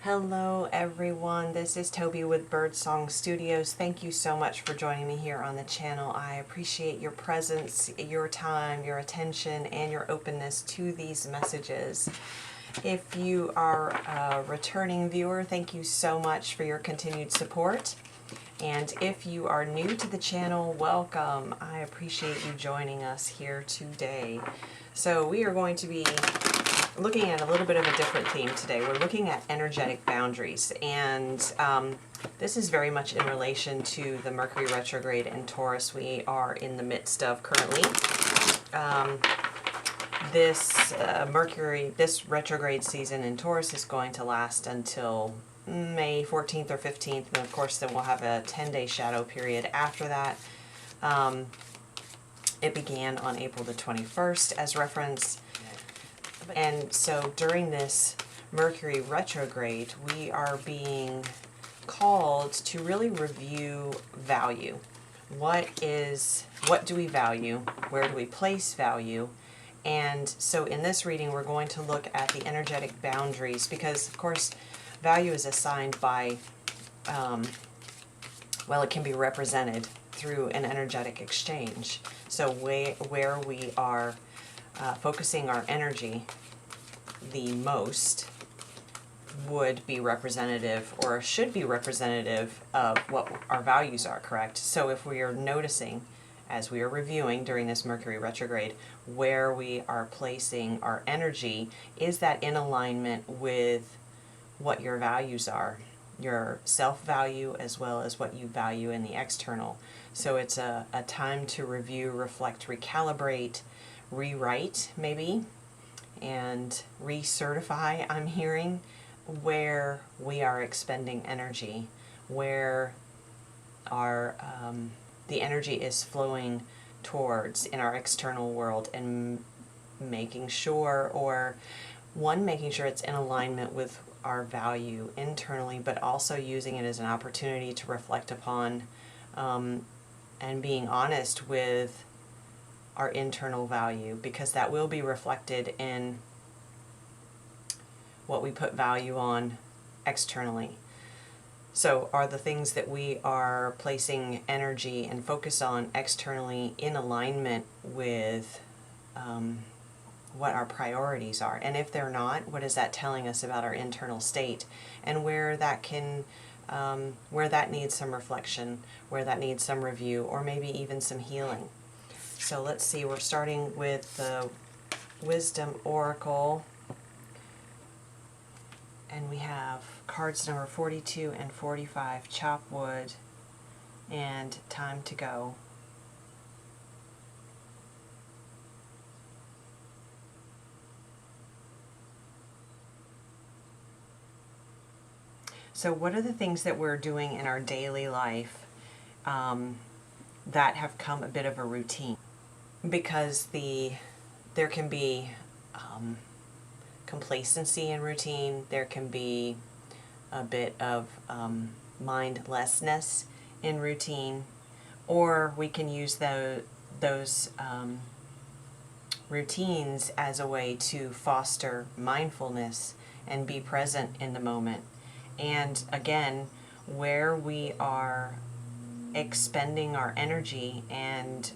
Hello everyone, this is Toby with Birdsong Studios. Thank you so much for joining me here on the channel. I appreciate your presence, your time, your attention, and your openness to these messages. If you are a returning viewer, thank you so much for your continued support. And if you are new to the channel, welcome. I appreciate you joining us here today. So we are going to be looking at a little bit of a different theme today. We're looking at energetic boundaries, and this is very much in relation to the Mercury Retrograde in Taurus we are in the midst of currently. This retrograde season in Taurus is going to last until May 14th or 15th, and of course then we'll have a 10-day shadow period after that. It began on April the 21st as reference. And so during this Mercury retrograde, we are being called to really review value. What do we value? Where do we place value? And so in this reading, we're going to look at the energetic boundaries because, of course, value is assigned by, it can be represented through an energetic exchange. So where we are focusing our energy the most would be representative or should be representative of what our values are, correct? So if we are noticing, as we are reviewing during this Mercury retrograde, where we are placing our energy, is that in alignment with what your values are, your self-value as well as what you value in the external. So it's a time to review, reflect, recalibrate, rewrite maybe, and recertify, I'm hearing, where we are expending energy, where our the energy is flowing towards in our external world, and making sure it's in alignment with our value internally, but also using it as an opportunity to reflect upon and being honest with our internal value, because that will be reflected in what we put value on externally. So are the things that we are placing energy and focus on externally in alignment with what our priorities are? And if they're not, what is that telling us about our internal state, and where that needs some reflection, where that needs some review, or maybe even some healing. So let's see, we're starting with the Wisdom Oracle, and we have cards number 42 and 45, Chop Wood and Time to Go. So what are the things that we're doing in our daily life that have come a bit of a routine? Because there can be complacency in routine, there can be a bit of mindlessness in routine, or we can use those routines as a way to foster mindfulness and be present in the moment. And again, where we are expending our energy and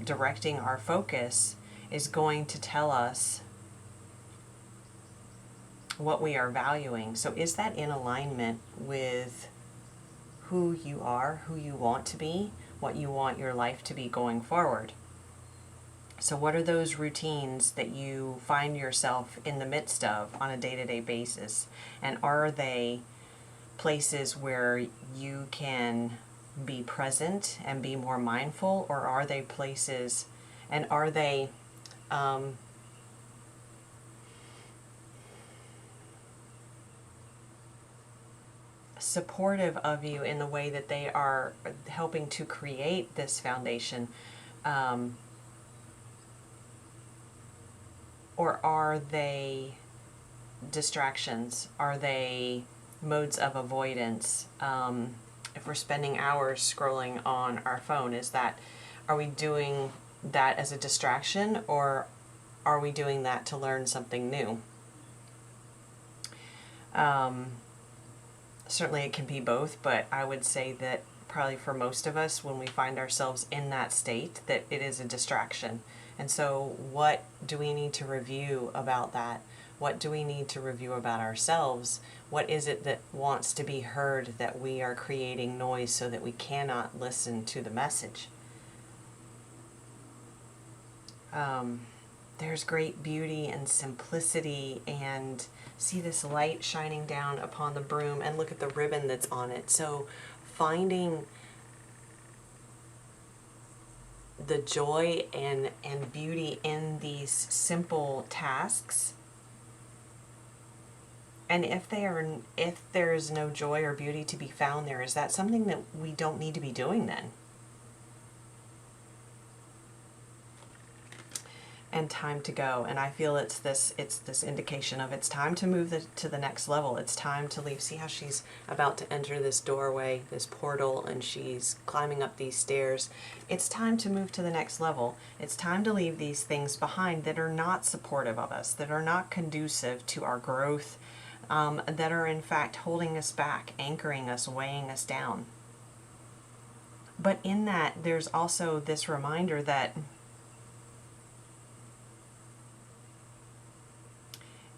directing our focus is going to tell us what we are valuing. So is that in alignment with who you are, who you want to be, what you want your life to be going forward? So what are those routines that you find yourself in the midst of on a day-to-day basis? And are they places where you can be present and be more mindful, or are they places, and are they supportive of you in the way that they are helping to create this foundation, or are they distractions? Are they modes of avoidance? If we're spending hours scrolling on our phone, are we doing that as a distraction, or are we doing that to learn something new? Certainly it can be both, but I would say that probably for most of us, when we find ourselves in that state, that it is a distraction. And so what do we need to review about that? What do we need to review about ourselves? What is it that wants to be heard that we are creating noise so that we cannot listen to the message? There's great beauty and simplicity, and see this light shining down upon the broom, and look at the ribbon that's on it. So finding the joy and beauty in these simple tasks. And if there is no joy or beauty to be found there, is that something that we don't need to be doing then? And time to go. And I feel it's this indication of it's time to move to the next level. It's time to leave. See how she's about to enter this doorway, this portal, and she's climbing up these stairs. It's time to move to the next level. It's time to leave these things behind that are not supportive of us, that are not conducive to our growth, that are in fact holding us back, anchoring us, weighing us down. But in that, there's also this reminder that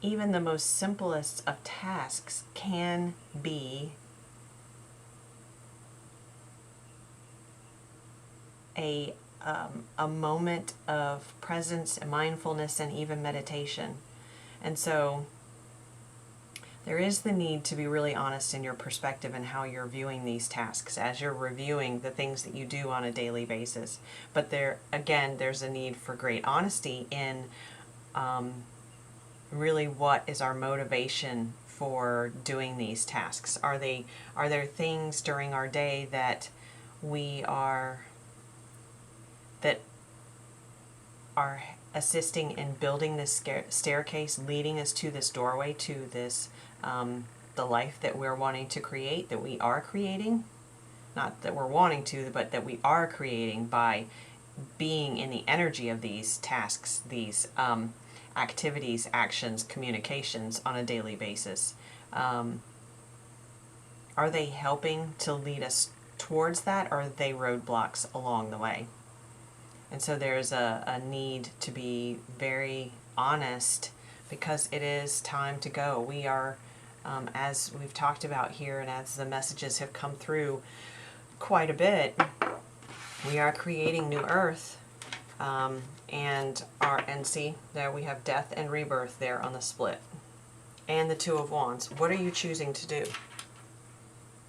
even the most simplest of tasks can be a moment of presence and mindfulness and even meditation. And so there is the need to be really honest in your perspective and how you're viewing these tasks as you're reviewing the things that you do on a daily basis. But there's a need for great honesty in really what is our motivation for doing these tasks. Are there things during our day that are assisting in building this staircase, leading us to this doorway, to this the life that we're wanting to create, that we are creating? Not that we're wanting to, but that we are creating by being in the energy of these tasks, these activities, actions, communications on a daily basis. Are they helping to lead us towards that, or are they roadblocks along the way? And so there's a need to be very honest, because it is time to go. We are, as we've talked about here, and as the messages have come through quite a bit, we are creating new earth. And see, there we have death and rebirth there on the split. And the Two of Wands. What are you choosing to do?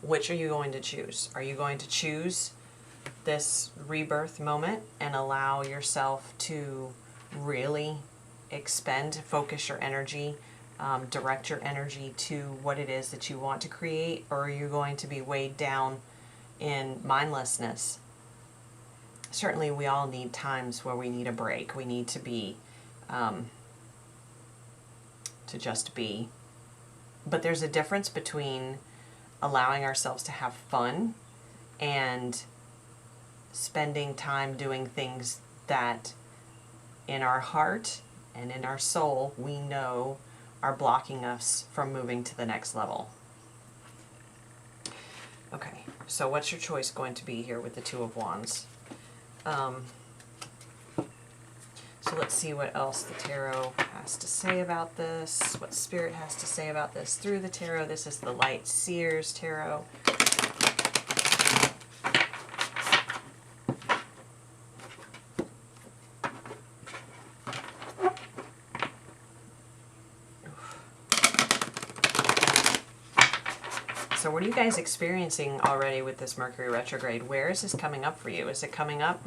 Which are you going to choose? Are you going to choose this rebirth moment and allow yourself to really focus your energy, direct your energy to what it is that you want to create? Or are you going to be weighed down in mindlessness? Certainly we all need times where we need a break. We need to be, to just be. But there's a difference between allowing ourselves to have fun and spending time doing things that in our heart and in our soul we know are blocking us from moving to the next level. Okay, so what's your choice going to be here with the Two of Wands? So let's see what else the tarot has to say about this, what Spirit has to say about this through the tarot. This is the Light Seers Tarot. So what are you guys experiencing already with this Mercury retrograde? Where is this coming up for you? Is it coming up?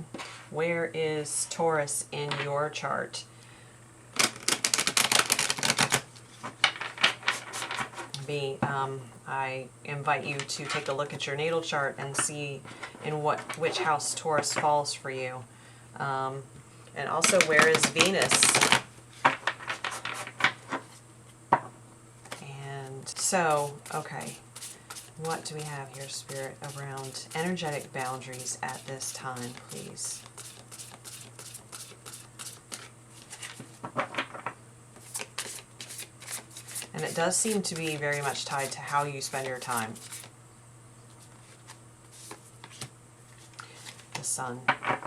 Where is Taurus in your chart? I invite you to take a look at your natal chart and see in which house Taurus falls for you. And also, where is Venus? And so, okay. What do we have here, Spirit, around energetic boundaries at this time, please? And it does seem to be very much tied to how you spend your time. The Sun. What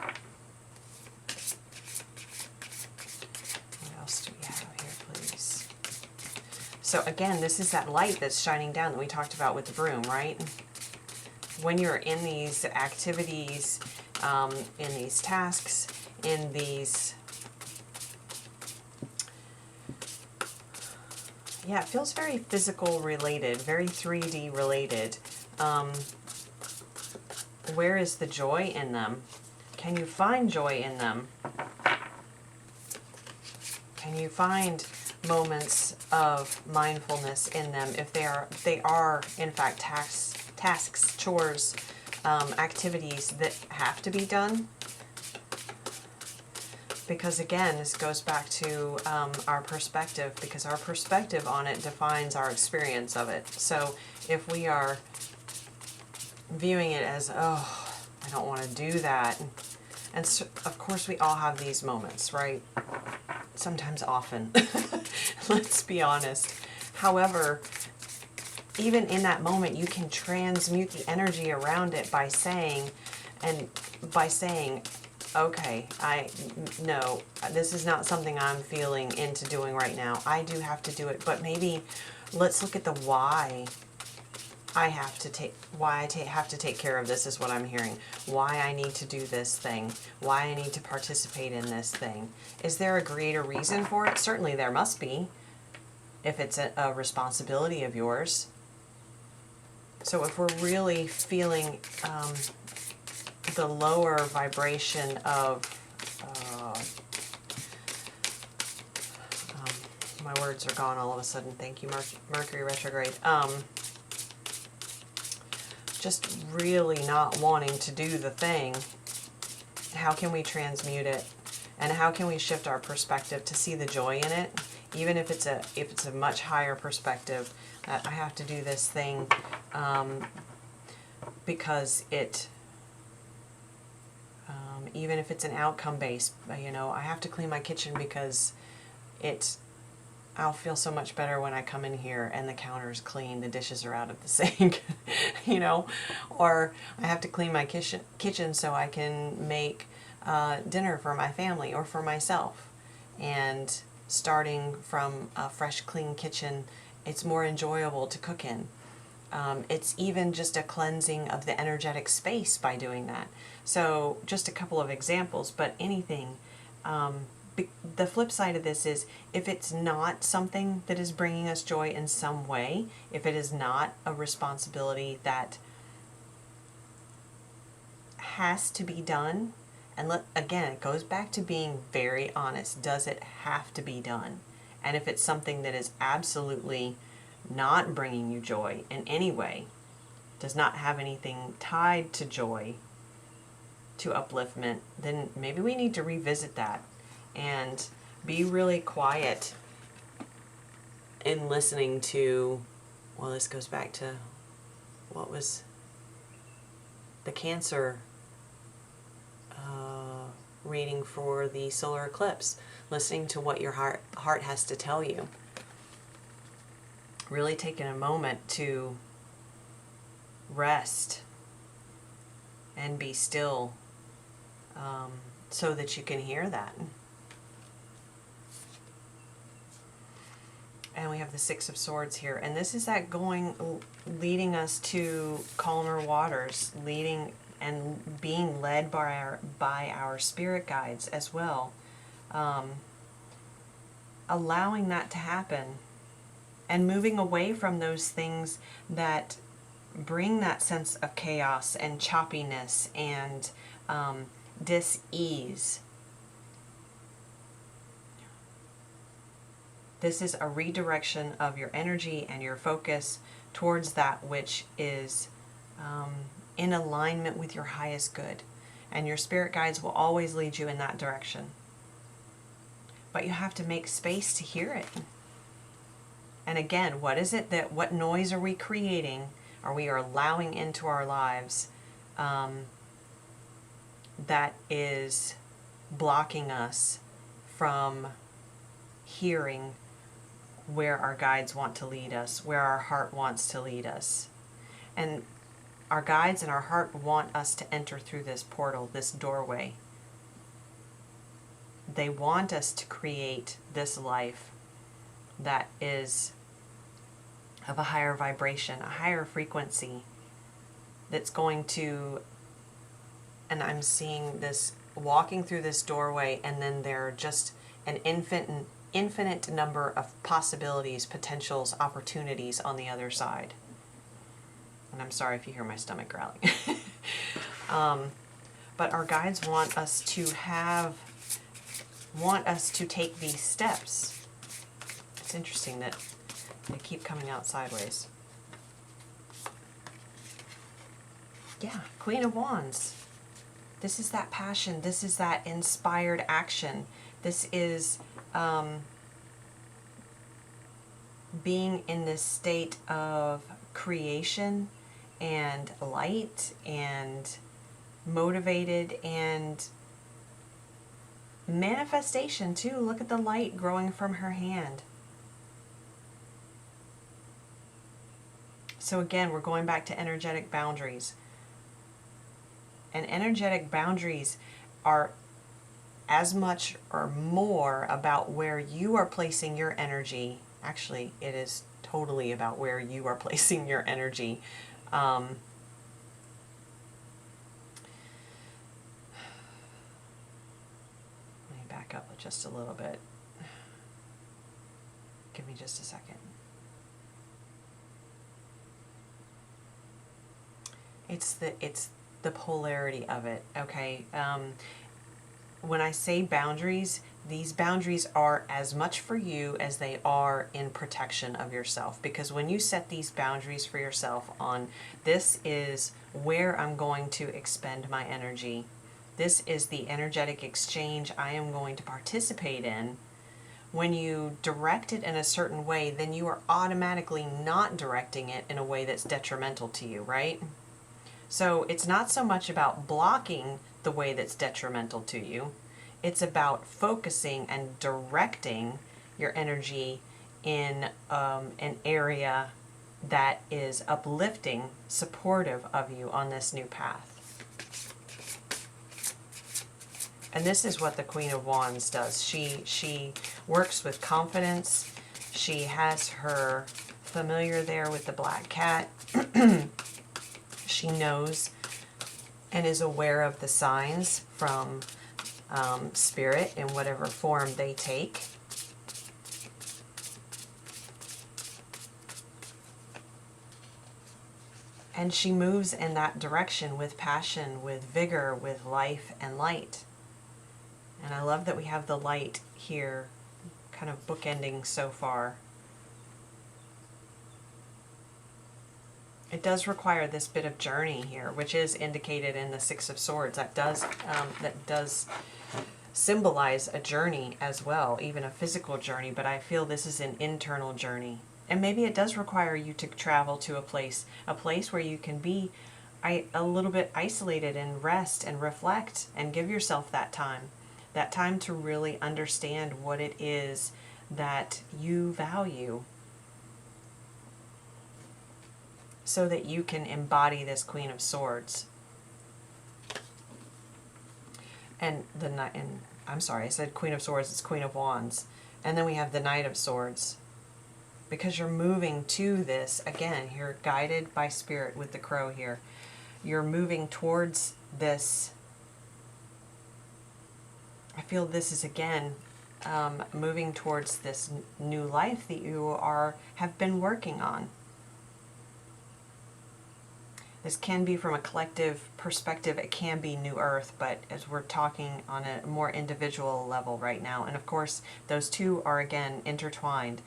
else do we have here, please? So again, this is that light that's shining down that we talked about with the broom, right? When you're in these activities, in these tasks, in these, yeah, it feels very physical related, very 3D related. Where is the joy in them? Can you find joy in them? Can you find moments of mindfulness in them if they are in fact tasks, chores, activities that have to be done? Because again, this goes back to our perspective, because our perspective on it defines our experience of it. So if we are viewing it as, oh, I don't want to do that, and so, of course we all have these moments, right? Sometimes often, let's be honest. However, even in that moment, you can transmute the energy around it by saying, okay, no, this is not something I'm feeling into doing right now. I do have to do it, but maybe let's look at the why I have to take care of this is what I'm hearing. Why I need to do this thing. Why I need to participate in this thing. Is there a greater reason for it? Certainly there must be, if it's a responsibility of yours. So if we're really feeling the lower vibration of, my words are gone all of a sudden, thank you, Mercury Retrograde. Just really not wanting to do the thing, how can we transmute it? And how can we shift our perspective to see the joy in it? Even if it's a much higher perspective, that I have to do this thing because it, even if it's an outcome based, you know, I have to clean my kitchen because I'll feel so much better when I come in here and the counter's clean, the dishes are out of the sink, you know, or I have to clean my kitchen so I can make dinner for my family or for myself. And starting from a fresh, clean kitchen, it's more enjoyable to cook in. It's even just a cleansing of the energetic space by doing that. So just a couple of examples, but anything. The flip side of this is if it's not something that is bringing us joy in some way, if it is not a responsibility that has to be done, and again, it goes back to being very honest. Does it have to be done? And if it's something that is absolutely not bringing you joy in any way, does not have anything tied to joy, to upliftment, then maybe we need to revisit that and be really quiet in listening to, well, this goes back to what was the Cancer reading for the solar eclipse, listening to what your heart has to tell you. Really taking a moment to rest and be still so that you can hear that. And we have the Six of Swords here, and this is that leading us to calmer waters, leading and being led by our spirit guides as well, allowing that to happen, and moving away from those things that bring that sense of chaos and choppiness and dis-ease. This is a redirection of your energy and your focus towards that which is in alignment with your highest good. And your spirit guides will always lead you in that direction. But you have to make space to hear it. And again, what noise are we creating? Are we allowing into our lives that is blocking us from hearing where our guides want to lead us, where our heart wants to lead us. And our guides and our heart want us to enter through this portal, this doorway. They want us to create this life that is of a higher vibration, a higher frequency, that's going to, and I'm seeing this walking through this doorway, and then there are just an infinite number of possibilities, potentials, opportunities on the other side. And I'm sorry if you hear my stomach growling. But our guides want us to take these steps. It's interesting that they keep coming out sideways. Yeah, Queen of Wands. This is that passion. This is that inspired action. This is being in this state of creation and light and motivated and manifestation too. Look at the light growing from her hand. So again, we're going back to energetic boundaries. And energetic boundaries are as much or more about where you are placing your energy. Actually, it is totally about where you are placing your energy. Let me back up just a little bit. Give me just a second. It's the polarity of it, okay? When I say boundaries, these boundaries are as much for you as they are in protection of yourself. Because when you set these boundaries for yourself on, this is where I'm going to expend my energy, this is the energetic exchange I am going to participate in. When you direct it in a certain way, then you are automatically not directing it in a way that's detrimental to you, right? So it's not so much about blocking the way that's detrimental to you. It's about focusing and directing your energy in an area that is uplifting, supportive of you on this new path. And this is what the Queen of Wands does. She works with confidence. She has her familiar there with the black cat. She knows and is aware of the signs from spirit in whatever form they take. And she moves in that direction with passion, with vigor, with life and light. And I love that we have the light here, kind of bookending so far. It does require this bit of journey here, which is indicated in the Six of Swords. That does symbolize a journey as well, even a physical journey, but I feel this is an internal journey. And maybe it does require you to travel to a place where you can be a little bit isolated and rest and reflect and give yourself that time to really understand what it is that you value, so that you can embody this Queen of Swords. And I'm sorry, I said Queen of Swords, it's Queen of Wands. And then we have the Knight of Swords. Because you're moving to this, again, you're guided by spirit with the crow here. You're moving towards this. I feel this is, again, moving towards this new life that you have been working on. This can be from a collective perspective. It can be New Earth, but as we're talking on a more individual level right now. And of course, those two are, again, intertwined.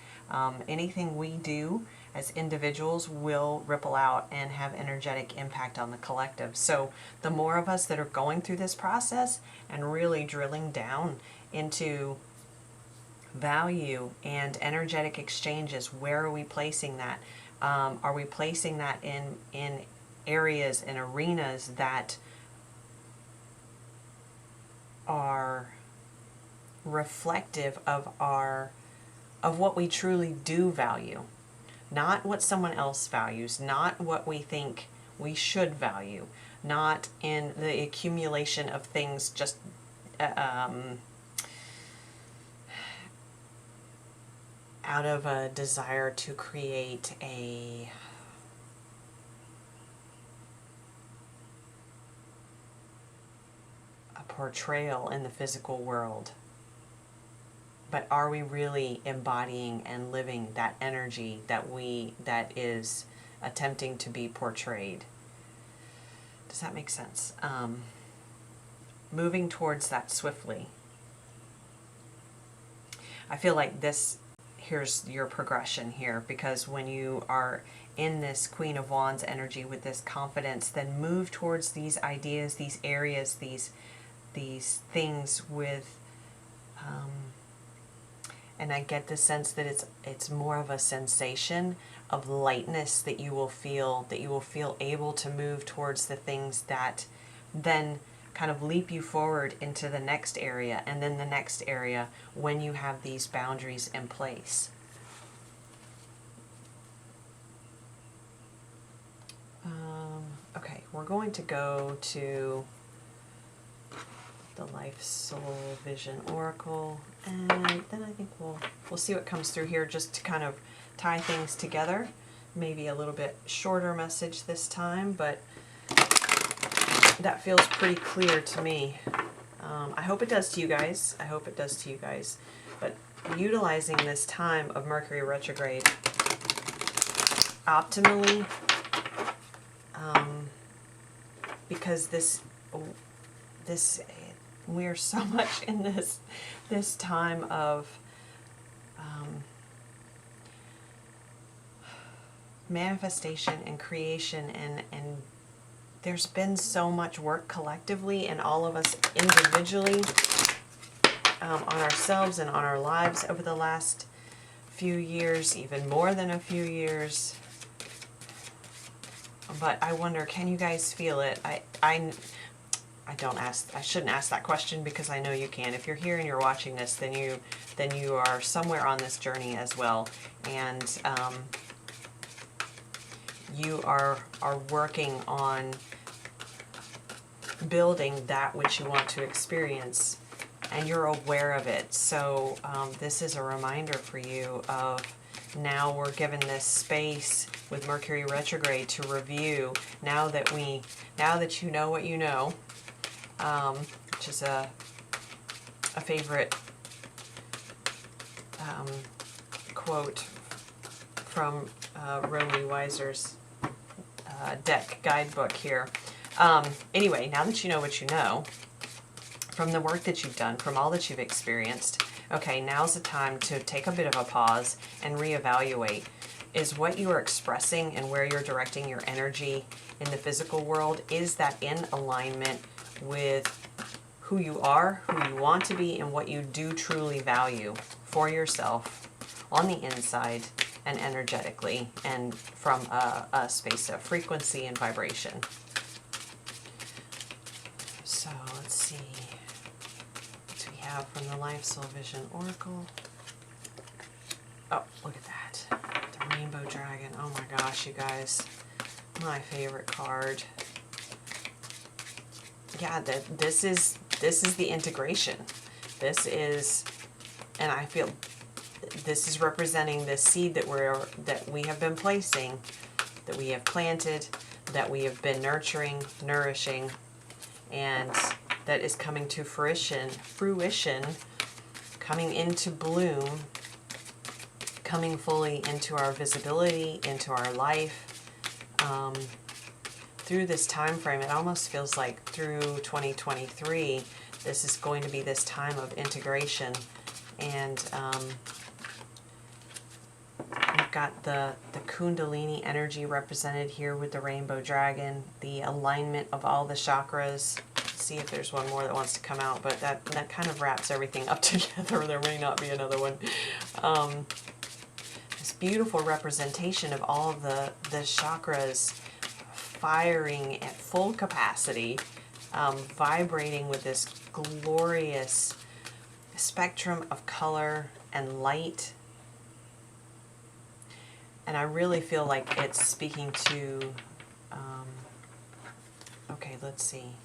Anything we do as individuals will ripple out and have energetic impact on the collective. So the more of us that are going through this process and really drilling down into value and energetic exchanges, where are we placing that? Are we placing that in areas and arenas that are reflective of our of what we truly do value. Not what someone else values, not what we think we should value, not in the accumulation of things just out of a desire to create a portrayal in the physical world. But are we really embodying and living that energy that is attempting to be portrayed? Does that make sense? Moving towards that swiftly. I feel like this, here's your progression here, because when you are in this Queen of Wands energy with this confidence, then move towards these ideas, these areas, these things with, and I get the sense that it's more of a sensation of lightness that you will feel able to move towards the things that then kind of leap you forward into the next area, and then the next area when you have these boundaries in place. Okay, we're going to go to the Life Soul Vision Oracle, and then I think we'll see what comes through here, just to kind of tie things together. Maybe a little bit shorter message this time, but that feels pretty clear to me. I hope it does to you guys. I hope it does to you guys. But utilizing this time of Mercury retrograde optimally, because this we're so much in this time of manifestation and creation, and there's been so much work collectively and all of us individually on ourselves and on our lives over the last few years, even more than a few years. But I wonder, can you guys feel it? I shouldn't ask that question, because I know you can. If you're here and you're watching this, then you are somewhere on this journey as well, and you are working on building that which you want to experience, and you're aware of it. So this is a reminder for you of, now we're given this space with Mercury retrograde to review, now that you know what you know, which is a favorite quote from Romy, Wyser's deck guidebook here. Anyway, now that you know what you know, from the work that you've done, from all that you've experienced, okay, now's the time to take a bit of a pause and reevaluate. Is what you are expressing and where you're directing your energy in the physical world, is that in alignment with who you are, who you want to be, and what you do truly value for yourself on the inside and energetically, and from a space of frequency and vibration? So let's see what we have from the Life Soul Vision Oracle. Oh, look at that. The Rainbow Dragon. Oh my gosh, you guys. My favorite card. Yeah, this is the integration. This is, and I feel this is representing the seed that we have been placing, that we have planted, that we have been nurturing, nourishing, and that is coming to fruition, coming into bloom, coming fully into our visibility, into our life. Through this time frame, it almost feels like through 2023, this is going to be this time of integration. And we've got the Kundalini energy represented here with the Rainbow Dragon, the alignment of all the chakras. Let's see if there's one more that wants to come out, but that kind of wraps everything up together. There may not be another one. This beautiful representation of all of the chakras firing at full capacity, vibrating with this glorious spectrum of color and light And I really feel like it's speaking to, okay, let's see.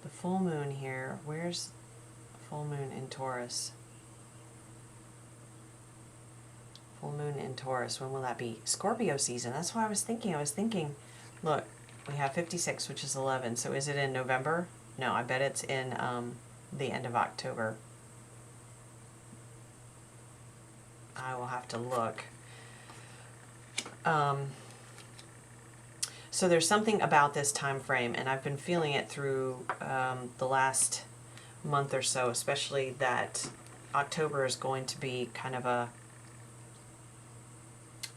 The full moon here, where's full moon in Taurus? Full moon in Taurus, when will that be? Scorpio season, that's what I was thinking, look, we have 56, which is 11, so is it in November? No, I bet it's in the end of October. I will have to look. So there's something about this time frame, and I've been feeling it through the last month or so, especially that October is going to be kind of a,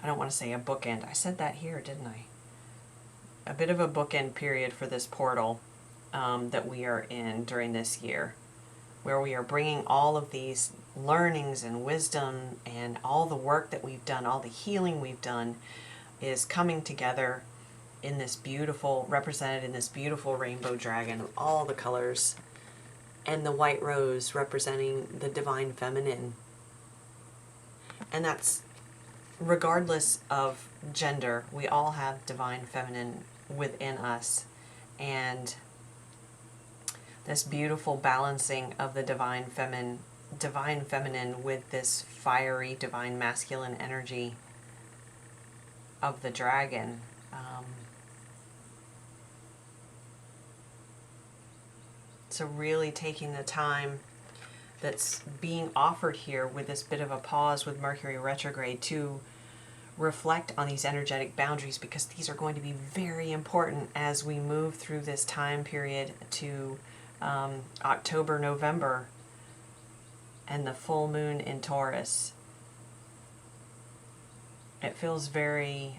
I don't want to say a bookend. I said that here, didn't I? A bit of a bookend period for this portal that we are in during this year, where we are bringing all of these learnings and wisdom and all the work that we've done, all the healing we've done is coming together in this beautiful, represented in this beautiful rainbow dragon, all the colors, and the white rose representing the divine feminine. And that's regardless of gender, we all have divine feminine within us, and this beautiful balancing of the divine feminine with this fiery divine masculine energy of the dragon. So really taking the time that's being offered here with this bit of a pause with Mercury retrograde to reflect on these energetic boundaries, because these are going to be very important as we move through this time period to October, November, and the full moon in Taurus. It feels very,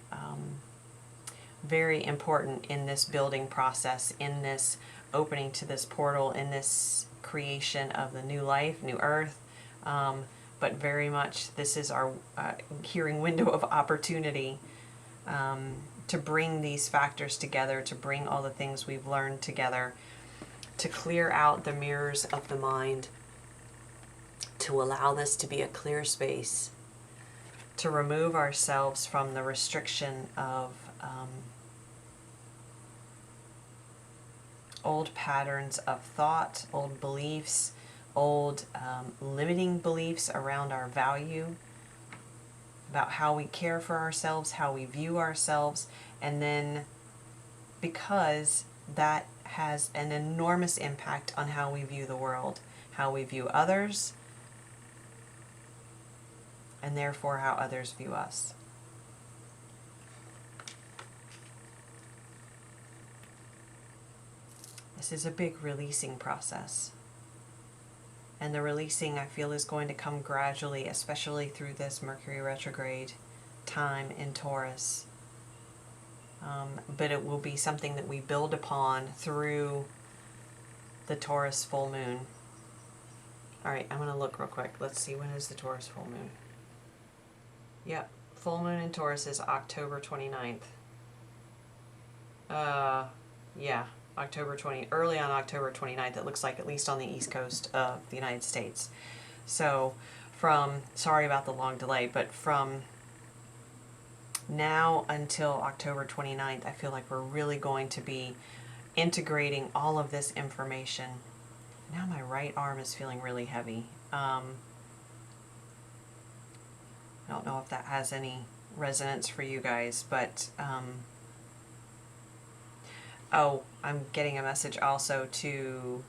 very important in this building process, in this opening to this portal, in this creation of the new life, new earth. But very much this is our hearing window of opportunity to bring these factors together, to bring all the things we've learned together, to clear out the mirrors of the mind, to allow this to be a clear space, to remove ourselves from the restriction of old patterns of thought, old beliefs, old limiting beliefs around our value, about how we care for ourselves, how we view ourselves, and then because that has an enormous impact on how we view the world, how we view others, and therefore how others view us. This is a big releasing process. And the releasing, I feel, is going to come gradually, especially through this Mercury retrograde time in Taurus. But it will be something that we build upon through the Taurus full moon. All right, I'm going to look real quick. Let's see, when is the Taurus full moon? Yep, full moon in Taurus is October 29th. Yeah. Early on October 29th, it looks like, at least on the east coast of the United States. So sorry about the long delay, but from now until October 29th, I feel like we're really going to be integrating all of this information. Now my right arm is feeling really heavy. I don't know if that has any resonance for you guys, but oh, I'm getting a message also to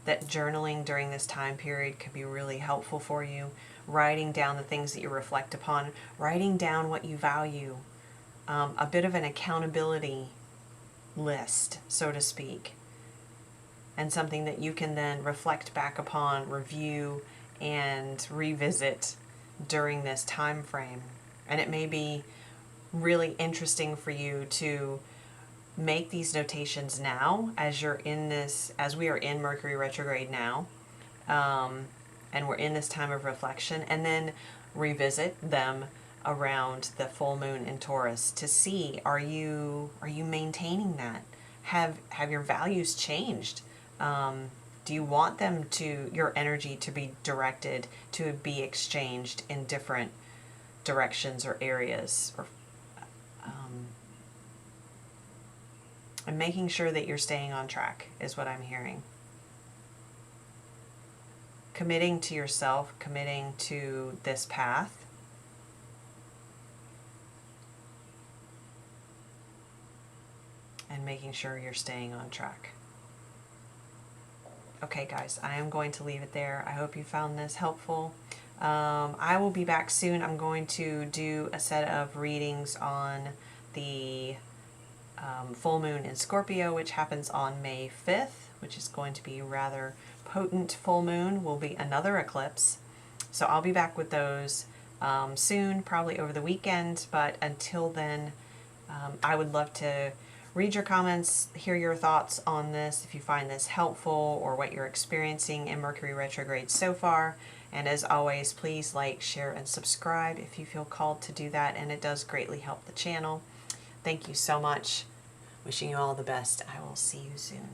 that journaling during this time period could be really helpful for you. Writing down the things that you reflect upon, writing down what you value, a bit of an accountability list, so to speak, and something that you can then reflect back upon, review, and revisit during this time frame. And it may be really interesting for you to make these notations now as you're in this, as we are in Mercury retrograde now, and we're in this time of reflection, and then revisit them around the full moon in Taurus to see, are you maintaining that? Have your values changed? Do you want them to, your energy to be directed, to be exchanged in different directions or areas, or and making sure that you're staying on track is what I'm hearing. Committing to yourself, committing to this path. And making sure you're staying on track. Okay guys, I am going to leave it there. I hope you found this helpful. I will be back soon. I'm going to do a set of readings on the full moon in Scorpio, which happens on May 5th, which is going to be rather potent. Full moon will be another eclipse. So I'll be back with those soon, probably over the weekend. But until then, I would love to read your comments, hear your thoughts on this, if you find this helpful or what you're experiencing in Mercury retrograde so far. And as always, please like, share, and subscribe if you feel called to do that, and it does greatly help the channel. Thank you so much. Wishing you all the best. I will see you soon.